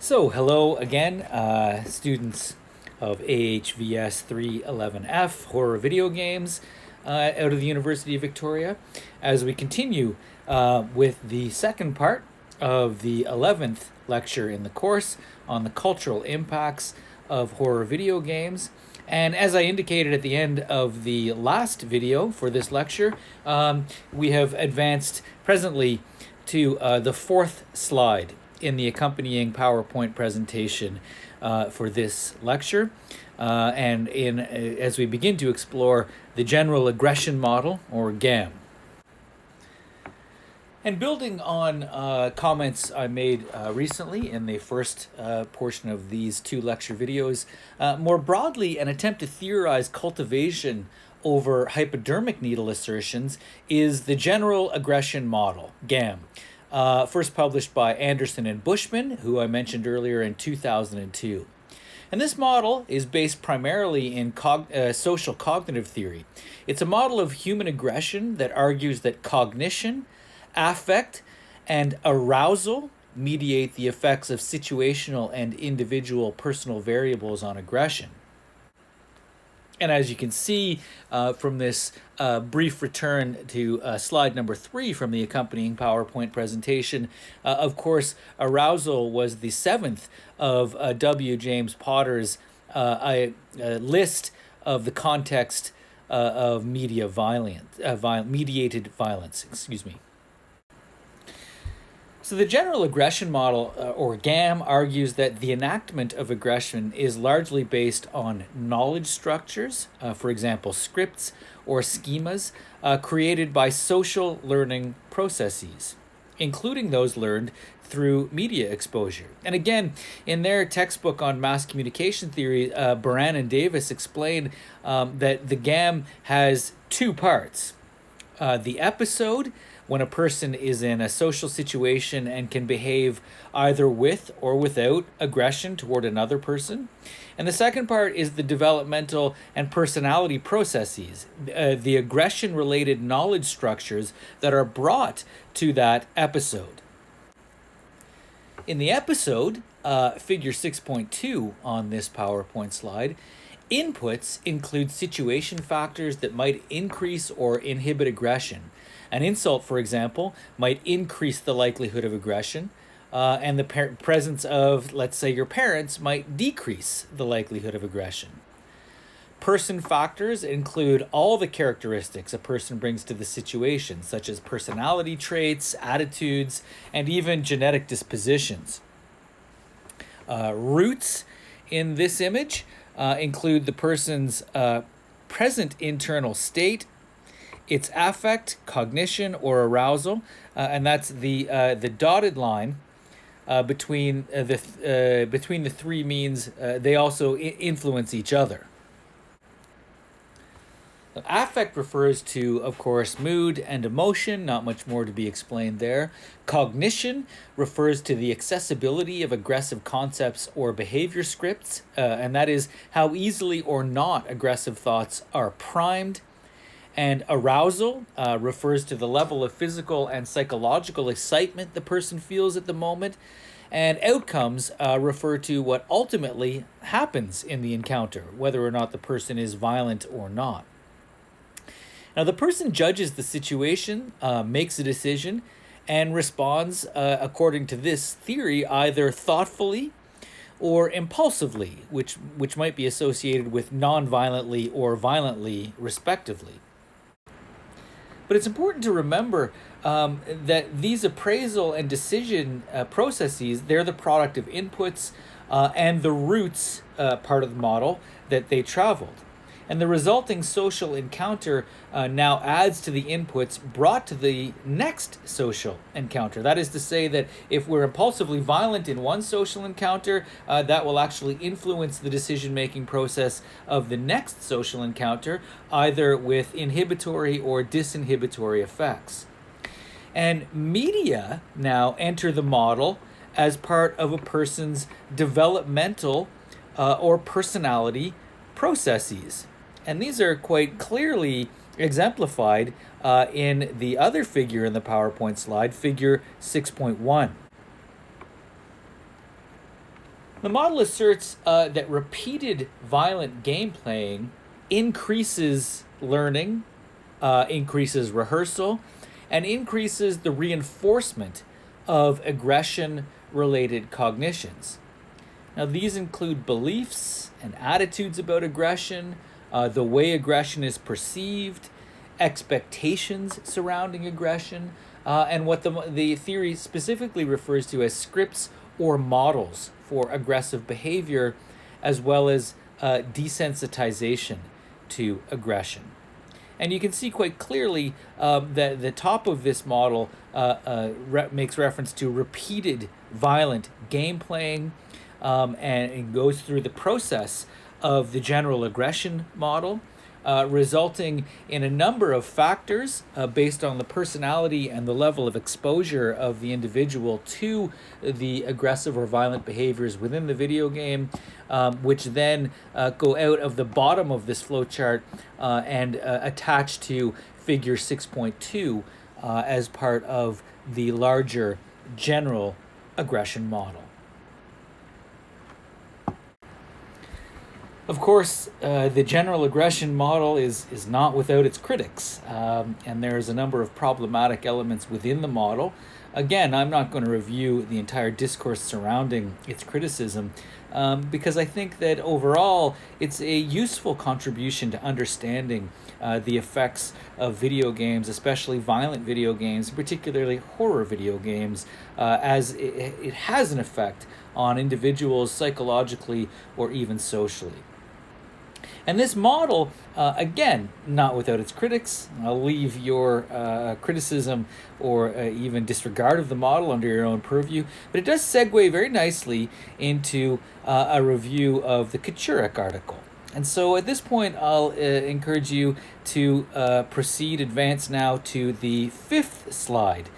Hello again, students of AHVS 311F, Horror Video Games, out of the University of Victoria, as we continue with the second part of the 11th lecture in the course on the cultural impacts of horror video games. And as I indicated at the end of the last video for this lecture, we have advanced presently to the fourth slide in the accompanying PowerPoint presentation for this lecture. As we begin to explore the general aggression model, or GAM. And building on comments I made recently in the first portion of these two lecture videos, more broadly, an attempt to theorize cultivation over hypodermic needle assertions is the general aggression model, GAM. First published by Anderson and Bushman, who I mentioned earlier, in 2002. And this model is based primarily in social cognitive theory. It's a model of human aggression that argues that cognition, affect, and arousal mediate the effects of situational and individual personal variables on aggression. And as you can see from this brief return to slide number 3 from the accompanying PowerPoint presentation, of course, arousal was the seventh of W. James Potter's list of the context of mediated violence. Excuse me. So the general aggression model, or GAM, argues that the enactment of aggression is largely based on knowledge structures, for example, scripts or schemas, created by social learning processes, including those learned through media exposure. And again, in their textbook on mass communication theory, Baran and Davis explain that the GAM has two parts. The episode, when a person is in a social situation and can behave either with or without aggression toward another person. And the second part is the developmental and personality processes, the aggression-related knowledge structures that are brought to that episode. In the episode, figure 6.2 on this PowerPoint slide, inputs include situation factors that might increase or inhibit aggression. An insult, for example, might increase the likelihood of aggression, and the presence of, let's say, your parents might decrease the likelihood of aggression. Person factors include all the characteristics a person brings to the situation, such as personality traits, attitudes, and even genetic dispositions. Roots in this image include the person's present internal state, its affect, cognition, or arousal, and that's the dotted line between the three means they also influence each other. Affect refers to, of course, mood and emotion, not much more to be explained there. Cognition refers to the accessibility of aggressive concepts or behavior scripts, and that is how easily or not aggressive thoughts are primed. And arousal refers to the level of physical and psychological excitement the person feels at the moment. And outcomes refer to what ultimately happens in the encounter, whether or not the person is violent or not. Now, the person judges the situation, makes a decision, and responds, according to this theory, either thoughtfully or impulsively, which might be associated with non-violently or violently, respectively. But it's important to remember that these appraisal and decision processes, they're the product of inputs and the roots part of the model that they traveled. And the resulting social encounter now adds to the inputs brought to the next social encounter. That is to say that if we're impulsively violent in one social encounter, that will actually influence the decision-making process of the next social encounter, either with inhibitory or disinhibitory effects. And media now enter the model as part of a person's developmental or personality processes. And these are quite clearly exemplified in the other figure in the PowerPoint slide, figure 6.1. The model asserts that repeated violent game playing increases learning, increases rehearsal, and increases the reinforcement of aggression-related cognitions. Now, these include beliefs and attitudes about aggression, the way aggression is perceived, expectations surrounding aggression, and what the theory specifically refers to as scripts or models for aggressive behavior, as well as desensitization to aggression. And you can see quite clearly that the top of this model makes reference to repeated violent game playing, and it goes through the process of the general aggression model, resulting in a number of factors based on the personality and the level of exposure of the individual to the aggressive or violent behaviors within the video game, which then go out of the bottom of this flowchart and attach to figure 6.2 as part of the larger general aggression model. Of course, the general aggression model is not without its critics, and there's a number of problematic elements within the model. Again, I'm not going to review the entire discourse surrounding its criticism, because I think that overall it's a useful contribution to understanding the effects of video games, especially violent video games, particularly horror video games, as it has an effect on individuals psychologically or even socially. And this model, again, not without its critics. I'll leave your criticism or even disregard of the model under your own purview, but it does segue very nicely into a review of the Kaczurek article. And so at this point, I'll encourage you to advance now to the 5th slide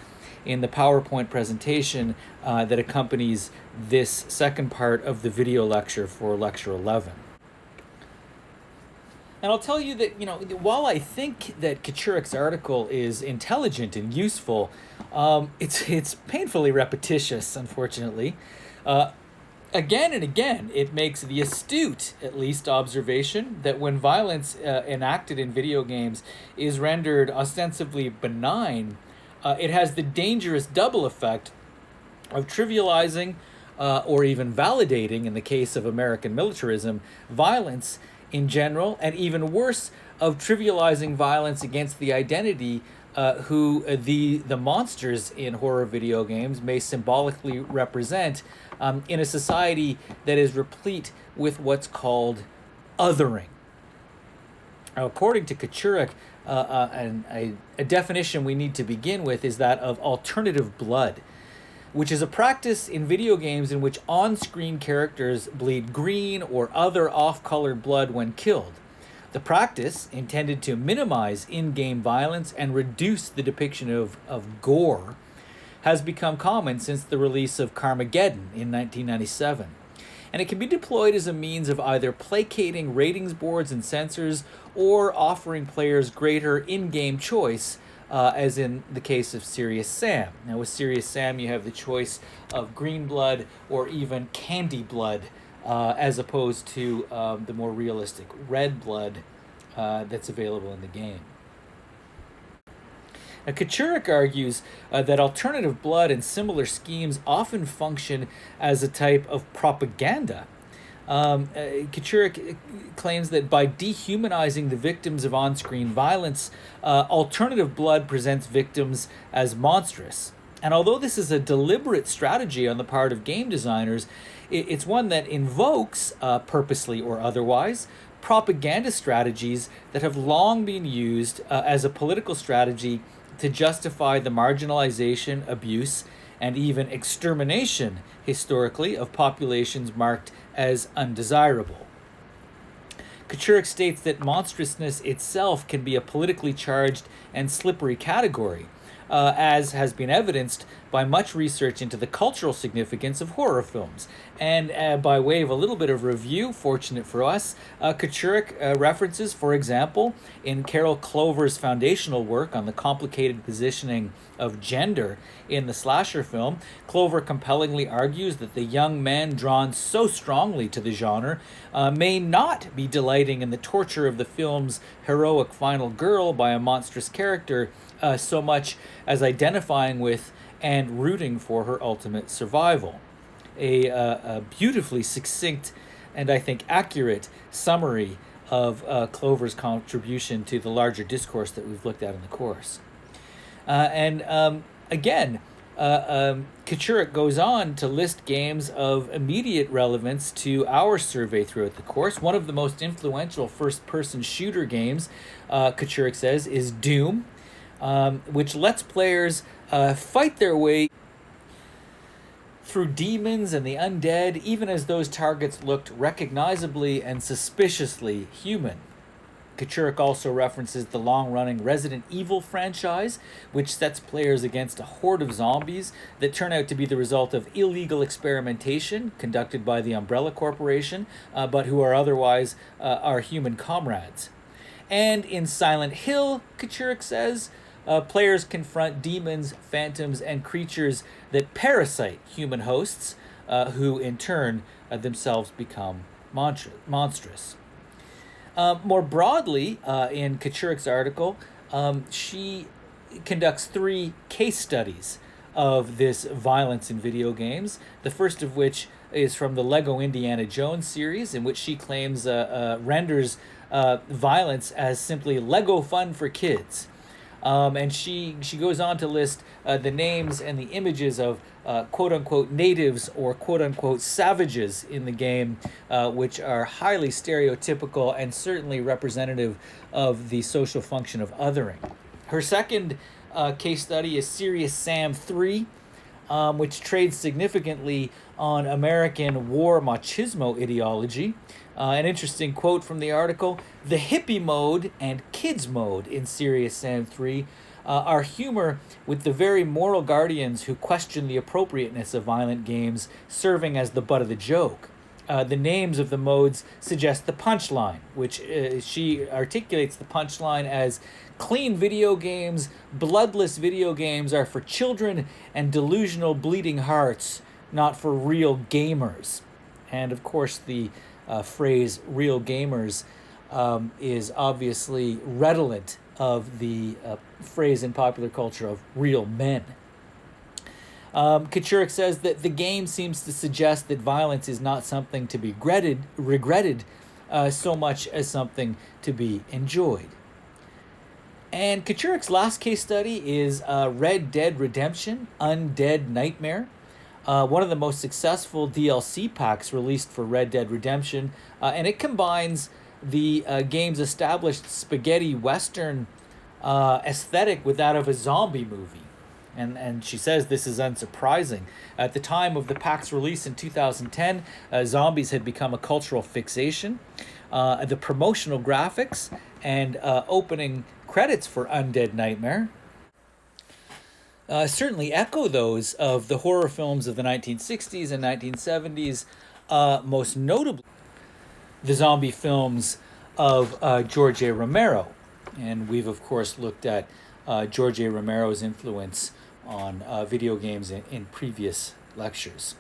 in the PowerPoint presentation that accompanies this second part of the video lecture for Lecture 11. And I'll tell you that, while I think that Kaczuryk's article is intelligent and useful, it's painfully repetitious, unfortunately. Again and again, it makes the astute, at least, observation that when violence enacted in video games is rendered ostensibly benign, it has the dangerous double effect of trivializing or even validating, in the case of American militarism, violence in general, and even worse, of trivializing violence against the identity who the monsters in horror video games may symbolically represent in a society that is replete with what's called othering. Now, according to Kaczurek, a definition we need to begin with is that of alternative blood, which is a practice in video games in which on-screen characters bleed green or other off-colored blood when killed. The practice, intended to minimize in-game violence and reduce the depiction of gore, has become common since the release of Carmageddon in 1997. And it can be deployed as a means of either placating ratings boards and censors or offering players greater in-game choice, as in the case of Serious Sam. Now, with Serious Sam, you have the choice of green blood or even candy blood, as opposed to the more realistic red blood that's available in the game. Now, Kaczurek argues that alternative blood and similar schemes often function as a type of propaganda. Kaczurek claims that by dehumanizing the victims of on-screen violence, alternative blood presents victims as monstrous. And although this is a deliberate strategy on the part of game designers, it's one that invokes, purposely or otherwise, propaganda strategies that have long been used as a political strategy to justify the marginalization, abuse, and even extermination, historically, of populations marked as undesirable. Kaczurek states that monstrousness itself can be a politically charged and slippery category, as has been evidenced by much research into the cultural significance of horror films. And by way of a little bit of review, fortunate for us, Kachurik references, for example, in Carol Clover's foundational work on the complicated positioning of gender in the slasher film, Clover compellingly argues that the young men drawn so strongly to the genre may not be delighting in the torture of the film's heroic final girl by a monstrous character so much as identifying with and rooting for her ultimate survival. A beautifully succinct and I think accurate summary of Clover's contribution to the larger discourse that we've looked at in the course. Again, Kachurik goes on to list games of immediate relevance to our survey throughout the course. One of the most influential first-person shooter games, Kachurik says, is Doom, which lets players fight their way through demons and the undead, even as those targets looked recognizably and suspiciously human. Kachurik also references the long-running Resident Evil franchise, which sets players against a horde of zombies that turn out to be the result of illegal experimentation conducted by the Umbrella Corporation, but who are otherwise our human comrades. And in Silent Hill, Kachurik says, players confront demons, phantoms, and creatures that parasite human hosts, who in turn themselves become monstrous. More broadly, in Kachurik's article, she conducts 3 case studies of this violence in video games, the first of which is from the Lego Indiana Jones series, in which she claims renders violence as simply Lego fun for kids. And she goes on to list the names and the images of quote-unquote natives or quote-unquote savages in the game, which are highly stereotypical and certainly representative of the social function of othering. Her second case study is Serious Sam 3, which trades significantly on American war machismo ideology. An interesting quote from the article: "The hippie mode and kids mode in Serious Sam 3 are humor with the very moral guardians who question the appropriateness of violent games serving as the butt of the joke. The names of the modes suggest the punchline, which she articulates the punchline as clean video games, bloodless video games are for children and delusional bleeding hearts, not for real gamers." And of course the phrase real gamers is obviously redolent of the phrase in popular culture of real men. Kachurik says that the game seems to suggest that violence is not something to be regretted so much as something to be enjoyed. And Kachurik's last case study is Red Dead Redemption: Undead Nightmare. One of the most successful DLC packs released for Red Dead Redemption, and it combines the game's established spaghetti western aesthetic with that of a zombie movie. And she says this is unsurprising. At the time of the pack's release in 2010, zombies had become a cultural fixation. The promotional graphics and opening credits for Undead Nightmare certainly echo those of the horror films of the 1960s and 1970s, most notably the zombie films of George A. Romero. And we've, of course, looked at George A. Romero's influence on video games in previous lectures.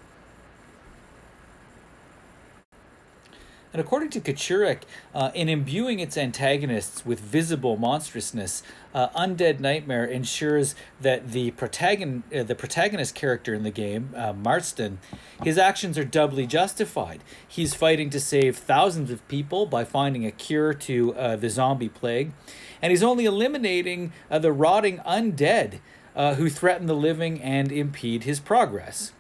And according to Kachurik, in imbuing its antagonists with visible monstrousness, Undead Nightmare ensures that the protagonist character in the game, Marston, his actions are doubly justified. He's fighting to save thousands of people by finding a cure to the zombie plague, and he's only eliminating the rotting undead who threaten the living and impede his progress.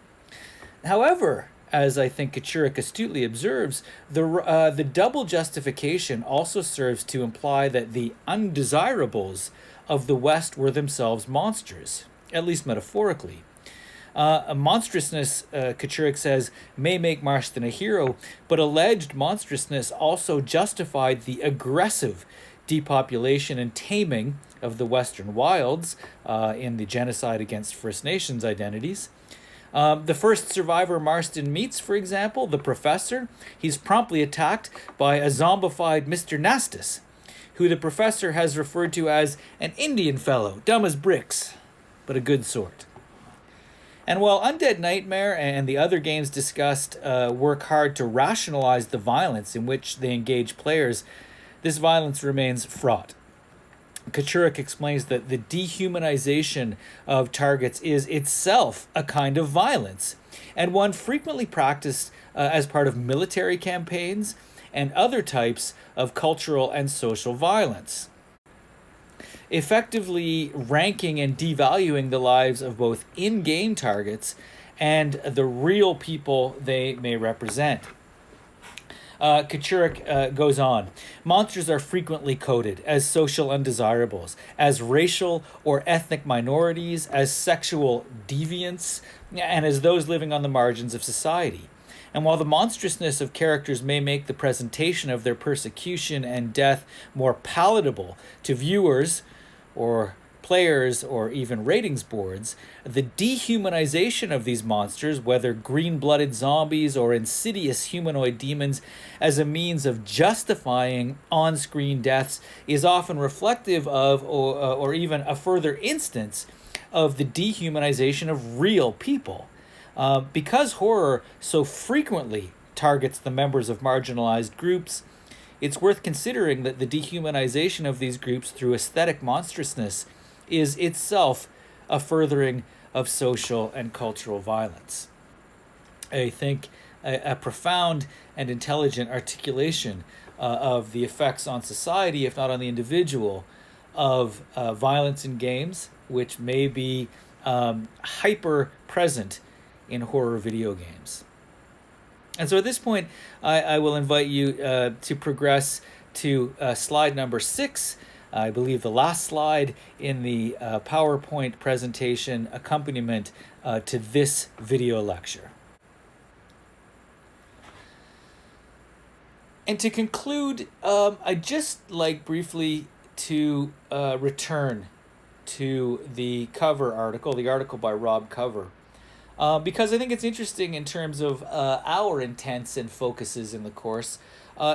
However, as I think Kachurik astutely observes, the double justification also serves to imply that the undesirables of the West were themselves monsters, at least metaphorically. A monstrousness, Kachurik says, may make Marston a hero, but alleged monstrousness also justified the aggressive, depopulation and taming of the Western wilds in the genocide against First Nations identities. The first survivor Marston meets, for example, the professor, he's promptly attacked by a zombified Mr. Nastus, who the professor has referred to as an Indian fellow, dumb as bricks, but a good sort. And while Undead Nightmare and the other games discussed work hard to rationalize the violence in which they engage players, this violence remains fraught. Kachurik explains that the dehumanization of targets is itself a kind of violence, and one frequently practiced as part of military campaigns and other types of cultural and social violence, effectively ranking and devaluing the lives of both in-game targets and the real people they may represent. Kachurik goes on. Monsters are frequently coded as social undesirables, as racial or ethnic minorities, as sexual deviants, and as those living on the margins of society. And while the monstrousness of characters may make the presentation of their persecution and death more palatable to viewers or players or even ratings boards, the dehumanization of these monsters, whether green-blooded zombies or insidious humanoid demons, as a means of justifying on-screen deaths is often reflective of or even a further instance of the dehumanization of real people. Because horror so frequently targets the members of marginalized groups, it's worth considering that the dehumanization of these groups through aesthetic monstrousness is itself a furthering of social and cultural violence. I think a profound and intelligent articulation of the effects on society, if not on the individual, of violence in games, which may be hyper present in horror video games. And so at this point, I will invite you to progress to slide number 6, I believe the last slide in the PowerPoint presentation accompaniment to this video lecture. And to conclude, I'd just like briefly to return to the cover article, the article by Rob Cover, because I think it's interesting in terms of our intents and focuses in the course.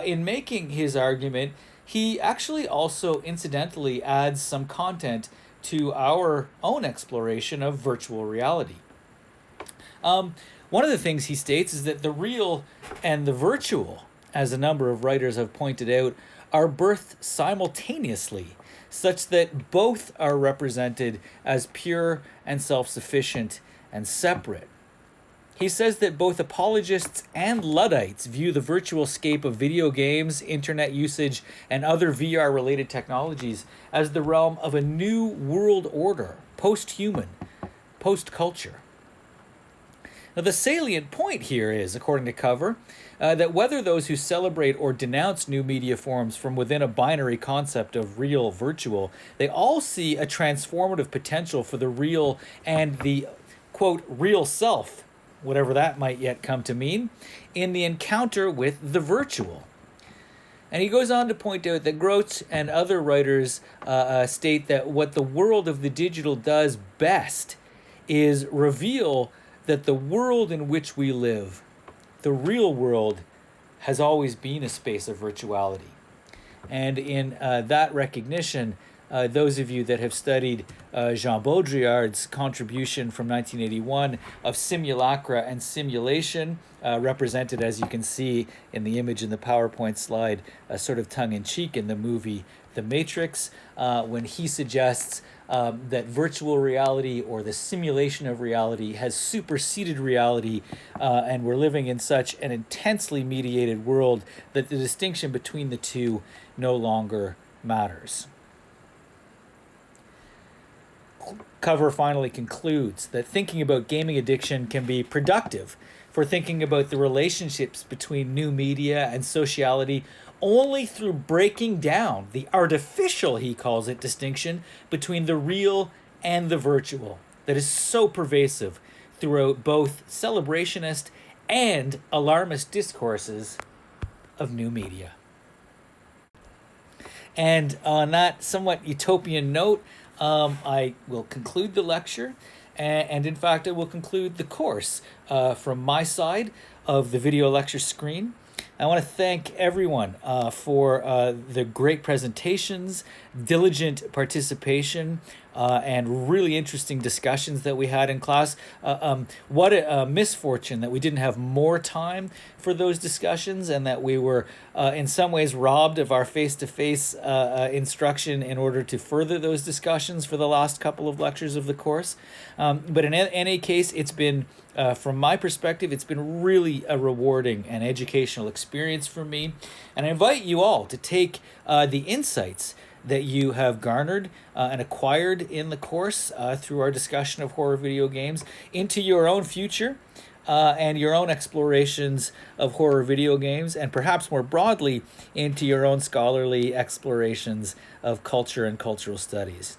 In making his argument, he actually also incidentally adds some content to our own exploration of virtual reality. One of the things he states is that the real and the virtual, as a number of writers have pointed out, are birthed simultaneously, such that both are represented as pure and self-sufficient and separate. He says that both apologists and Luddites view the virtual scape of video games, internet usage, and other VR-related technologies as the realm of a new world order, post-human, post-culture. Now, the salient point here is, according to Cover, that whether those who celebrate or denounce new media forms from within a binary concept of real virtual, they all see a transformative potential for the real and the, quote, real self, whatever that might yet come to mean, in the encounter with the virtual. And he goes on to point out that Groth and other writers state that what the world of the digital does best is reveal that the world in which we live, the real world, has always been a space of virtuality. And in that recognition, those of you that have studied Jean Baudrillard's contribution from 1981 of simulacra and simulation, represented, as you can see in the image in the PowerPoint slide, sort of tongue-in-cheek in the movie The Matrix, when he suggests that virtual reality or the simulation of reality has superseded reality, and we're living in such an intensely mediated world that the distinction between the two no longer matters. Cover finally concludes that thinking about gaming addiction can be productive for thinking about the relationships between new media and sociality only through breaking down the artificial, he calls it, distinction between the real and the virtual that is so pervasive throughout both celebrationist and alarmist discourses of new media. And on that somewhat utopian note, I will conclude the lecture. And in fact, I will conclude the course from my side of the video lecture screen. I want to thank everyone for the great presentations, diligent participation, and really interesting discussions that we had in class. What a misfortune that we didn't have more time for those discussions, and that we were in some ways robbed of our face-to-face instruction in order to further those discussions for the last couple of lectures of the course. But in any case, it's been, from my perspective, it's been really a rewarding and educational experience for me. And I invite you all to take the insights that you have garnered and acquired in the course through our discussion of horror video games into your own future and your own explorations of horror video games, and perhaps more broadly into your own scholarly explorations of culture and cultural studies.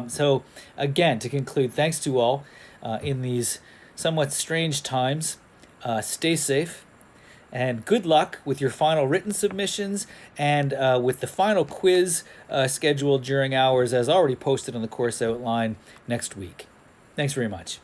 So again, to conclude, thanks to all in these somewhat strange times. Stay safe. And good luck with your final written submissions and with the final quiz scheduled during hours as already posted on the course outline next week. Thanks very much.